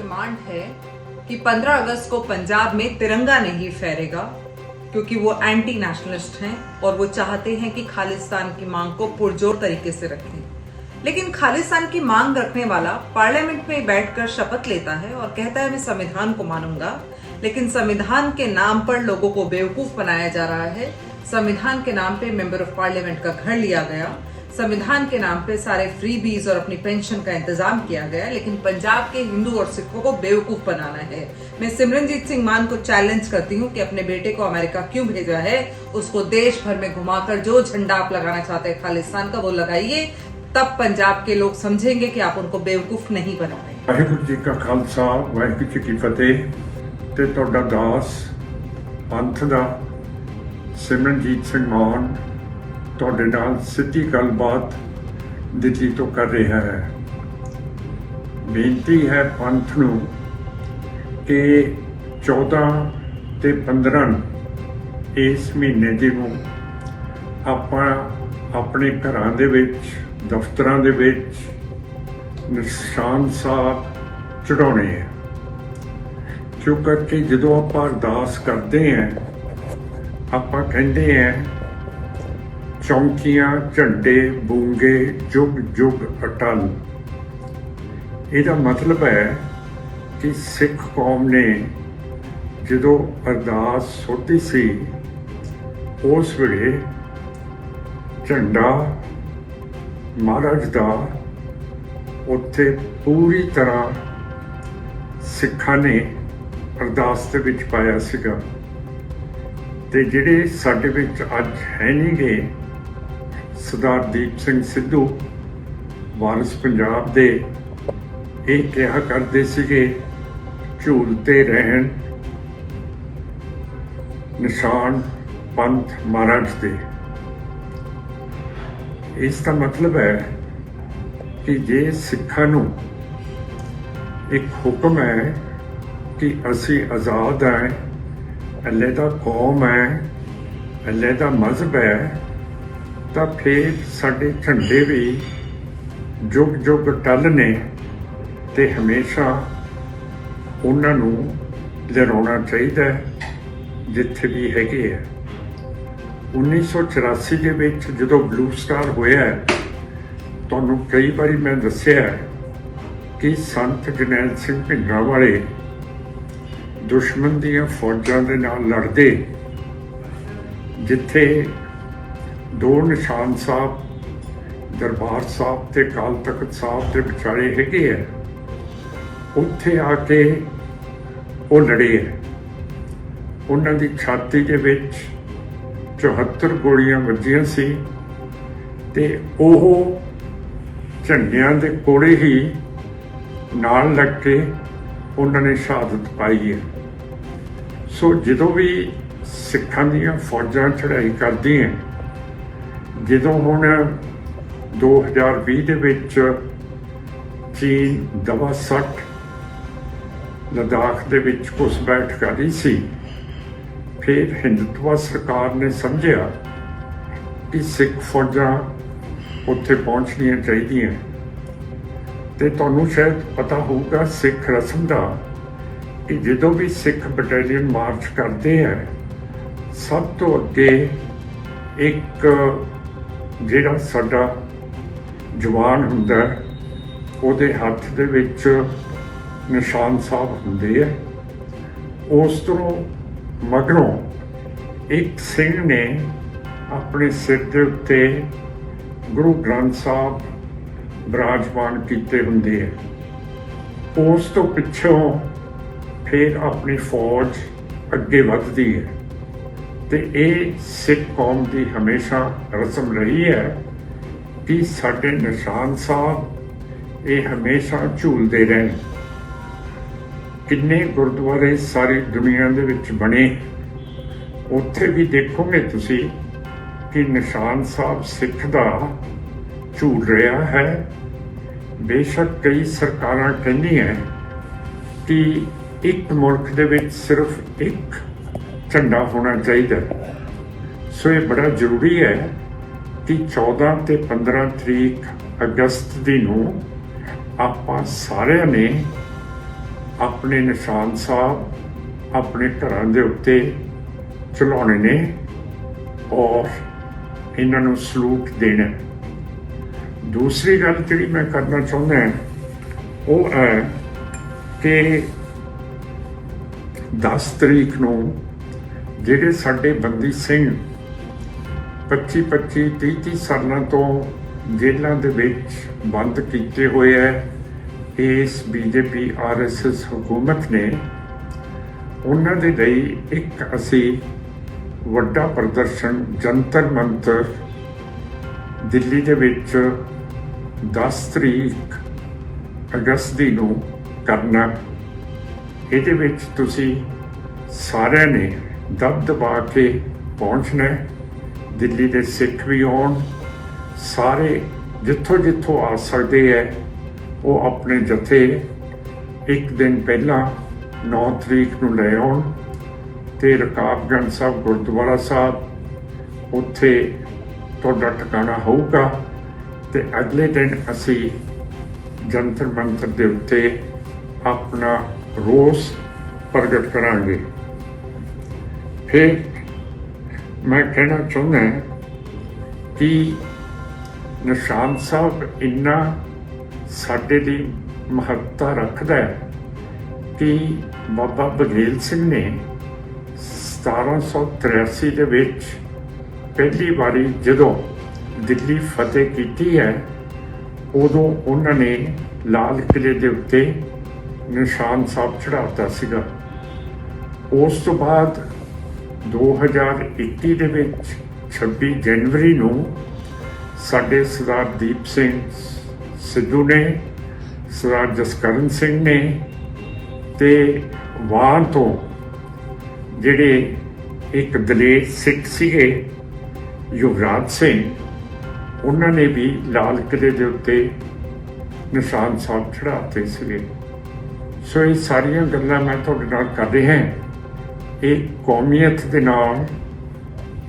Demand है कि 15 अगस्त को पंजाब में तिरंगा नहीं फहरेगा, क्योंकि वो एंटी नेशनलिस्ट हैं और वो चाहते हैं कि खालिस्तान की मांग को पुरजोर तरीके से रखें। लेकिन खालिस्तान की मांग रखने वाला पार्लियामेंट में बैठकर शपथ लेता है और कहता है मैं संविधान को मानूंगा, लेकिन संविधान के नाम पर लोगों को बेवकूफ बनाया जा रहा है। संविधान के नाम पे मेंबर ऑफ पार्लियामेंट का घर लिया गया, संविधान के नाम पे सारे फ्रीबीज और अपनी पेंशन का इंतजाम किया गया, लेकिन पंजाब के हिंदू और सिखों को बेवकूफ बनाना है। मैं सिमरनजीत सिंह मान को चैलेंज करती हूँ कि अपने बेटे को अमेरिका क्यों भेजा है, उसको देश भर में घुमाकर जो झंडा आप लगाना चाहते हैं खालिस्तान का वो लगाइए, तब पंजाब के लोग समझेंगे कि आप उनको बेवकूफ नहीं बना रहे। वाहिगुरू जी का खालसा वाहिगुरू जी की फतेह। ते तुहाडा दास पंथ दा सिमरनजीत सिंह मान ਤੁਹਾਡੇ ਨਾਲ ਸਿੱਧੀ ਗੱਲਬਾਤ ਦਿੱਲੀ ਤੋਂ ਕਰ ਰਿਹਾ ਹੈ। ਬੇਨਤੀ ਹੈ ਪੰਥ ਨੂੰ ਕਿ 14 ਤੇ 15 ਇਸ ਮਹੀਨੇ ਦੀ ਨੂੰ ਆਪਾਂ ਆਪਣੇ ਘਰਾਂ ਦੇ ਵਿੱਚ, ਦਫ਼ਤਰਾਂ ਦੇ ਵਿੱਚ ਨਿਸ਼ਾਨ ਸਾਹਿਬ ਚੜਾਉਣੇ ਹੈ, ਕਿਉਂਕਿ ਜਦੋਂ ਆਪਾਂ ਅਰਦਾਸ ਕਰਦੇ ਹਾਂ ਆਪਾਂ ਕਹਿੰਦੇ ਹਾਂ ਚੌਂਕੀਆਂ ਝੰਡੇ ਬੂੰਗੇ ਜੁਗ ਜੁਗ ਅਟਲ। ਇਹਦਾ ਮਤਲਬ ਹੈ ਕਿ ਸਿੱਖ ਕੌਮ ਨੇ ਜਦੋਂ ਅਰਦਾਸ ਸੁਣਦੀ ਸੀ ਉਸ ਵੇਲੇ ਝੰਡਾ ਮਹਾਰਾਜ ਦਾ ਉੱਥੇ ਪੂਰੀ ਤਰ੍ਹਾਂ ਸਿੱਖਾਂ ਨੇ ਅਰਦਾਸ ਦੇ ਵਿੱਚ ਪਾਇਆ ਸੀਗਾ। ਤੇ ਜਿਹੜੇ ਸਾਡੇ ਵਿੱਚ ਅੱਜ ਹੈ ਨਹੀਂ ਗੇ, ਸਰਦਾਰ ਦੀਪ ਸਿੰਘ ਸਿੱਧੂ ਵਾਰਿਸ ਪੰਜਾਬ ਦੇ, ਇਹ ਕਿਹਾ ਕਰਦੇ ਸੀਗੇ ਝੂਲਤੇ ਰਹਿਣ ਨਿਸ਼ਾਨ ਪੰਥ ਮਹਾਰਾਜ ਦੇ। ਇਸ ਦਾ ਮਤਲਬ ਹੈ ਕਿ ਜੇ ਸਿੱਖਾਂ ਨੂੰ ਇੱਕ ਹੁਕਮ ਹੈ ਕਿ ਅਸੀਂ ਆਜ਼ਾਦ ਹਾਂ, अलहदा कौम है, अलहदा मजहब है, तो फिर साडे झंडे भी जुग जुग टल ने ते हमेशा उन्हां नूं लहराउणा चाहीदा जिथे भी हैगे है। 1984 ਦੇ ਵਿੱਚ ਜਦੋਂ ਬਲੂ ਸਟਾਰ ਹੋਇਆ, ਤੁਹਾਨੂੰ ਕਈ ਵਾਰੀ ਮੈਂ ਦੱਸਿਆ ਕਿ ਸੰਤ ਜਰਨੈਲ ਸਿੰਘ ਭਿੰਡਰਾਂ ਵਾਲੇ ਦੁਸ਼ਮਣ ਦੀਆਂ ਫੌਜਾਂ ਦੇ ਨਾਲ ਲੜਦੇ, ਜਿੱਥੇ ਦੋ ਨਿਸ਼ਾਨ ਸਾਹਿਬ ਦਰਬਾਰ ਸਾਹਿਬ ਤੇ ਅਕਾਲ ਤਖਤ ਸਾਹਿਬ ਦੇ ਵਿਚਾਲੇ ਹੈਗੇ ਹੈ, ਉੱਥੇ ਆ ਕੇ ਉਹ ਲੜੇ ਹੈ। ਉਹਨਾਂ ਦੀ ਛਾਤੀ ਦੇ ਵਿੱਚ 74 ਗੋਲੀਆਂ ਵੱਜੀਆਂ ਸੀ ਤੇ ਉਹ ਝੰਡਿਆਂ ਦੇ ਕੋਲੇ ਹੀ ਨਾਲ ਲੱਗ ਕੇ ਉਹਨਾਂ ਨੇ ਸ਼ਹਾਦਤ ਪਾਈ ਹੈ। ਸੋ ਜਦੋਂ ਵੀ ਸਿੱਖਾਂ ਦੀਆਂ ਫੌਜਾਂ ਚੜ੍ਹਾਈ ਕਰਦੀਆਂ, ਜਦੋਂ ਹੁਣ 2020 ਦੇ ਵਿੱਚ ਚੀਨ ਦਵਾ 60 ਲਦਾਖ ਦੇ ਵਿੱਚ ਘੁਸਪੈਠ ਕਰ ਰਹੀ ਸੀ, ਫਿਰ ਹਿੰਦੂਤਵਾ ਸਰਕਾਰ ਨੇ ਸਮਝਿਆ ਕਿ ਸਿੱਖ ਫੌਜਾਂ ਉੱਥੇ ਪਹੁੰਚਣੀਆਂ ਚਾਹੀਦੀਆਂ। ਤੇ ਤੁਹਾਨੂੰ ਸ਼ਾਇਦ ਪਤਾ ਹੋਊਗਾ ਸਿੱਖ ਰਸਮ ਦਾ ਕਿ ਜਦੋਂ ਵੀ ਸਿੱਖ ਬਟਾਲੀਅਨ ਮਾਰਚ ਕਰਦੇ ਹੈ, ਸਭ ਤੋਂ ਅੱਗੇ ਇੱਕ ਜਿਹੜਾ ਸਾਡਾ ਜਵਾਨ ਹੁੰਦਾ ਉਹਦੇ ਹੱਥ ਦੇ ਵਿੱਚ ਨਿਸ਼ਾਨ ਸਾਹਿਬ ਹੁੰਦੇ ਹੈ। ਉਸ ਤੋਂ ਮਗਰੋਂ ਇੱਕ ਸਿੰਘ ਨੇ ਆਪਣੇ ਸਿਰ ਦੇ ਉੱਤੇ ਗੁਰੂ ਗ੍ਰੰਥ ਸਾਹਿਬ ਵਿਰਾਜਮਾਨ ਕੀਤੇ ਹੁੰਦੇ ਹੈ। ਉਸ ਤੋਂ ਪਿੱਛੋਂ ਫਿਰ ਆਪਣੀ ਫੌਜ ਅੱਗੇ ਵੱਧਦੀ ਹੈ ਤੇ ਇਹ ਸਿੱਖ ਕੌਮ ਦੀ ਹਮੇਸ਼ਾ ਰਸਮ ਰਹੀ ਹੈ ਕਿ ਸਾਡੇ ਨਿਸ਼ਾਨ ਸਾਹਿਬ ਇਹ ਹਮੇਸ਼ਾ ਝੂਲਦੇ ਰਹਿਣ। ਕਿੰਨੇ ਗੁਰਦੁਆਰੇ ਸਾਰੀ ਦੁਨੀਆ ਦੇ ਵਿੱਚ ਬਣੇ, ਉੱਥੇ ਵੀ ਦੇਖੋਗੇ ਤੁਸੀਂ ਕਿ ਨਿਸ਼ਾਨ ਸਾਹਿਬ ਸਿੱਖ ਦਾ ਝੂਲ ਰਿਹਾ ਹੈ। ਬੇਸ਼ੱਕ ਕਈ ਸਰਕਾਰਾਂ ਕਹਿੰਦੀਆਂ ਕਿ ਇੱਕ ਮੁਲਕ ਦੇ ਵਿੱਚ ਸਿਰਫ ਇੱਕ ਝੰਡਾ ਹੋਣਾ ਚਾਹੀਦਾ। ਸੋ ਇਹ ਬੜਾ ਜ਼ਰੂਰੀ ਹੈ ਕਿ 14 ਤੇ 15 ਤਰੀਕ ਅਗਸਤ ਦੀ ਨੂੰ ਆਪਾਂ ਸਾਰਿਆਂ ਨੇ ਆਪਣੇ ਨਿਸ਼ਾਨ ਸਾਹਿਬ ਆਪਣੇ ਘਰਾਂ ਦੇ ਉੱਤੇ ਚਲਾਉਣੇ ਨੇ ਔਰ ਇਹਨਾਂ ਨੂੰ ਸਲੂਟ ਦੇਣਾ। ਦੂਸਰੀ ਗੱਲ ਜਿਹੜੀ ਮੈਂ ਕਰਨਾ ਚਾਹੁੰਦਾ ਉਹ ਹੈ ਕਿ 10 ਤਰੀਕ ਨੂੰ ਜਿਹੜੇ ਸਾਡੇ ਬੰਦੀ ਸਿੰਘ 25 30 ਸਾਲਾਂ ਤੋਂ ਜੇਲ੍ਹਾਂ ਦੇ ਵਿੱਚ ਬੰਦ ਕੀਤੇ ਹੋਏ ਹੈ ਇਸ BJP RSS ਹਕੂਮਤ ਨੇ, ਉਹਨਾਂ ਦੇ ਲਈ ਇੱਕ ਅਸੀਂ ਵੱਡਾ ਪ੍ਰਦਰਸ਼ਨ ਜੰਤਰ ਮੰਤਰ ਦਿੱਲੀ ਦੇ ਵਿੱਚ 10 ਤਰੀਕ ਅਗਸਤ ਦੀ ਨੂੰ ਕਰਨਾ। ਇਹਦੇ ਵਿੱਚ ਤੁਸੀਂ ਸਾਰਿਆਂ ਨੇ ਦਬਾ ਕੇ ਪਹੁੰਚਣਾ। ਦਿੱਲੀ ਦੇ ਸਿੱਖ ਵੀ ਆਉਣ, ਸਾਰੇ ਜਿੱਥੋਂ ਆ ਸਕਦੇ ਹੈ ਉਹ ਆਪਣੇ ਜਥੇ ਇੱਕ ਦਿਨ ਪਹਿਲਾਂ 9 ਤਰੀਕ ਨੂੰ ਲੈ ਆਉਣ ਤੇ ਰਕਾਬਗੰਜ ਸਾਹਿਬ ਗੁਰਦੁਆਰਾ ਸਾਹਿਬ ਉੱਥੇ ਤੁਹਾਡਾ ਠਿਕਾਣਾ ਹੋਊਗਾ ਤੇ ਅਗਲੇ ਦਿਨ ਅਸੀਂ ਜੰਤਰ ਮੰਤਰ ਦੇ ਉੱਤੇ ਆਪਣਾ ਰੋਸ ਪ੍ਰਗਟ ਕਰਾਂਗੇ। ਫਿਰ ਮੈਂ ਕਹਿਣਾ ਚਾਹੁੰਦਾ ਕਿ ਨਿਸ਼ਾਨ ਸਾਹਿਬ ਇੰਨਾ ਸਾਡੇ ਲਈ ਮਹੱਤਤਾ ਰੱਖਦਾ ਹੈ ਕਿ ਬਾਬਾ ਬਘੇਲ ਸਿੰਘ ਨੇ 1783 ਦੇ ਵਿੱਚ ਪਹਿਲੀ ਵਾਰੀ ਜਦੋਂ ਦਿੱਲੀ ਫਤਿਹ ਕੀਤੀ ਹੈ ਉਦੋਂ ਉਹਨਾਂ ਨੇ ਲਾਲ ਕਿਲੇ ਦੇ ਉੱਤੇ ਨਿਸ਼ਾਨ ਸਾਹਿਬ ਚੜ੍ਹਾਤਾ ਸੀਗਾ। ਉਸ ਤੋਂ ਬਾਅਦ 2021 ਦੇ ਵਿੱਚ 26 ਜਨਵਰੀ ਨੂੰ ਸਾਡੇ ਸਰਦਾਰ ਦੀਪ ਸਿੰਘ ਸਿੱਧੂ ਨੇ, ਸਰਦਾਰ ਜਸਕਰਨ ਸਿੰਘ ਨੇ ਤੇ ਵਾਂ ਤੋਂ ਜਿਹੜੇ ਇੱਕ ਦਲੇਰ ਸਿੱਖ ਸੀਗੇ ਯੁਵਰਾਜ ਸਿੰਘ, ਉਹਨਾਂ ਨੇ ਵੀ ਲਾਲ ਕਿਲੇ ਦੇ ਉੱਤੇ ਨਿਸ਼ਾਨ ਸਾਹਿਬ ਚੜ੍ਹਾਤੇ ਸੀਗੇ। ਸੋ ਇਹ ਸਾਰੀਆਂ ਗੱਲਾਂ ਮੈਂ ਤੁਹਾਡੇ ਨਾਲ ਕਰ ਰਿਹਾ। ਇਹ ਕੌਮੀਅਤ ਦੇ ਨਾਲ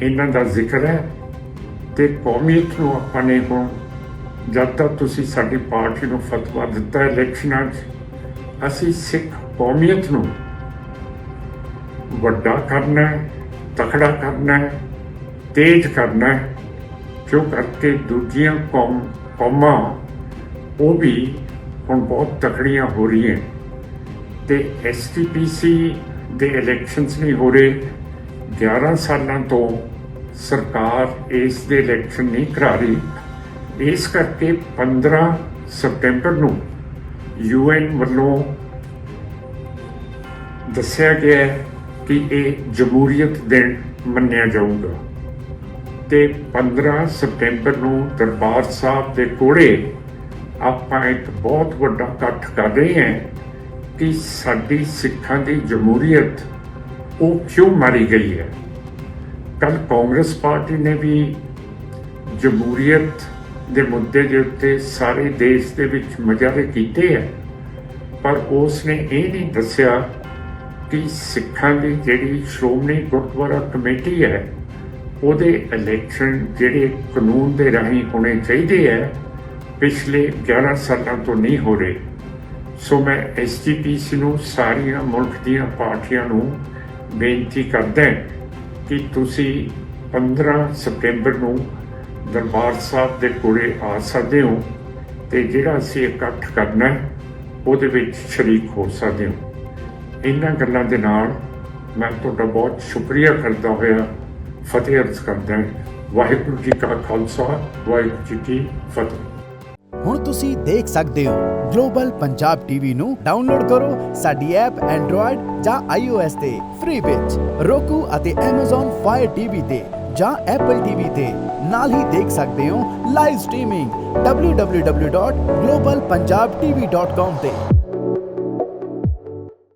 ਇਹਨਾਂ ਦਾ ਜ਼ਿਕਰ ਹੈ ਤੇ ਕੌਮੀਅਤ ਨੂੰ ਆਪਾਂ ਨੇ ਹੁਣ ਜਦ ਤੱਕ ਤੁਸੀਂ ਸਾਡੀ ਪਾਰਟੀ ਨੂੰ ਫਤਵਾ ਦਿੱਤਾ ਇਲੈਕਸ਼ਨਾਂ 'ਚ, ਅਸੀਂ ਸਿੱਖ ਕੌਮੀਅਤ ਨੂੰ ਵੱਡਾ ਕਰਨਾ, ਤਕੜਾ ਕਰਨਾ, ਤੇਜ਼ ਕਰਨਾ, ਜੋ ਕਰਕੇ ਦੂਜੀਆਂ ਕੌਮਾਂ ਉਹ ਵੀ ਹੁਣ ਬਹੁਤ ਤਕੜੀਆਂ ਹੋ ਰਹੀਆਂ ਤੇ STPC ਦੇ ਇਲੈਕਸ਼ਨਸ ਨਹੀਂ ਹੋ ਰਹੇ। 11 ਸਾਲਾਂ ਤੋਂ ਸਰਕਾਰ ਇਸ ਦੇ ਇਲੈਕਸ਼ਨ ਨਹੀਂ ਕਰਾ ਰਹੀ। ਇਸ ਕਰਕੇ 15 ਸਤੰਬਰ ਨੂੰ UN ਵੱਲੋਂ ਦੱਸਿਆ ਗਿਆ ਕਿ ਇਹ ਜਮਹੂਰੀਅਤ ਦਿਨ ਮੰਨਿਆ ਜਾਊਗਾ ਤੇ 15 ਸਤੰਬਰ ਨੂੰ ਦਰਬਾਰ ਸਾਹਿਬ ਦੇ ਕੋਲੇ ਆਪਾਂ ਇੱਕ ਬਹੁਤ ਵੱਡਾ ਇਕੱਠ ਕਰ ਰਹੇ ਹਾਂ ਕਿ ਸਾਡੀ ਸਿੱਖਾਂ ਦੀ ਜਮਹੂਰੀਅਤ ਉਹ ਕਿਉਂ ਮਾਰੀ ਗਈ ਹੈ। ਕੱਲ ਕਾਂਗਰਸ ਪਾਰਟੀ ਨੇ ਵੀ ਜਮਹੂਰੀਅਤ ਦੇ ਮੁੱਦੇ ਦੇ ਉੱਤੇ ਸਾਰੇ ਦੇਸ਼ ਦੇ ਵਿੱਚ ਮੁਜ਼ਾਹਰੇ ਕੀਤੇ ਹੈ, ਪਰ ਉਸ ਨੇ ਇਹ ਨਹੀਂ ਦੱਸਿਆ ਕਿ ਸਿੱਖਾਂ ਦੀ ਜਿਹੜੀ ਸ਼੍ਰੋਮਣੀ ਗੁਰਦੁਆਰਾ ਕਮੇਟੀ ਹੈ ਉਹਦੇ ਇਲੈਕਸ਼ਨ ਜਿਹੜੇ ਕਾਨੂੰਨ ਦੇ ਰਾਹੀਂ ਹੋਣੇ ਚਾਹੀਦੇ ਹੈ ਪਿਛਲੇ 11 ਸਾਲਾਂ ਤੋਂ ਨਹੀਂ ਹੋ ਰਹੇ। ਸੋ ਮੈਂ SGPC ਨੂੰ ਸਾਰੀਆਂ ਮੁਲਕ ਦੀਆਂ ਪਾਰਟੀਆਂ ਨੂੰ ਬੇਨਤੀ ਕਰਦਾ ਕਿ ਤੁਸੀਂ 15 ਸਤੰਬਰ ਨੂੰ ਦਰਬਾਰ ਸਾਹਿਬ ਦੇ ਕੋਲੇ ਆ ਸਕਦੇ ਹੋ ਤੇ ਜਿਹੜਾ ਅਸੀਂ ਇਕੱਠ ਕਰਨਾ ਉਹਦੇ ਵਿੱਚ ਸ਼ਰੀਕ ਹੋ ਸਕਦੇ ਹੋ। ਇਹਨਾਂ ਗੱਲਾਂ ਦੇ ਨਾਲ ਮੈਂ ਤੁਹਾਡਾ ਬਹੁਤ ਸ਼ੁਕਰੀਆ ਕਰਦਾ ਹੋਇਆ ਫਤਿਹ ਅਰਜ਼ ਕਰਦਾ। ਵਾਹਿਗੁਰੂ ਜੀ ਕਾ ਖਾਲਸਾ, ਵਾਹਿਗੁਰੂ ਜੀ ਕੀ ਫਤਿਹ। ਹੁਣ ਤੁਸੀਂ ਦੇਖ ਸਕਦੇ ਹੋ ਗਲੋਬਲ ਪੰਜਾਬ ਟੀਵੀ ਨੂੰ ਡਾਊਨਲੋਡ ਕਰੋ ਸਾਡੀ ਐਪ ਐਂਡਰੋਇਡ ਜਾਂ iOS ਤੇ ਫ੍ਰੀ ਵਿੱਚ, roku ਅਤੇ Amazon Fire TV ਤੇ ਜਾਂ Apple TV ਤੇ। ਨਾਲ ਹੀ ਦੇਖ ਸਕਦੇ ਹੋ ਲਾਈਵ ਸਟ੍ਰੀਮਿੰਗ www.globalpunjabtv.com ਤੇ।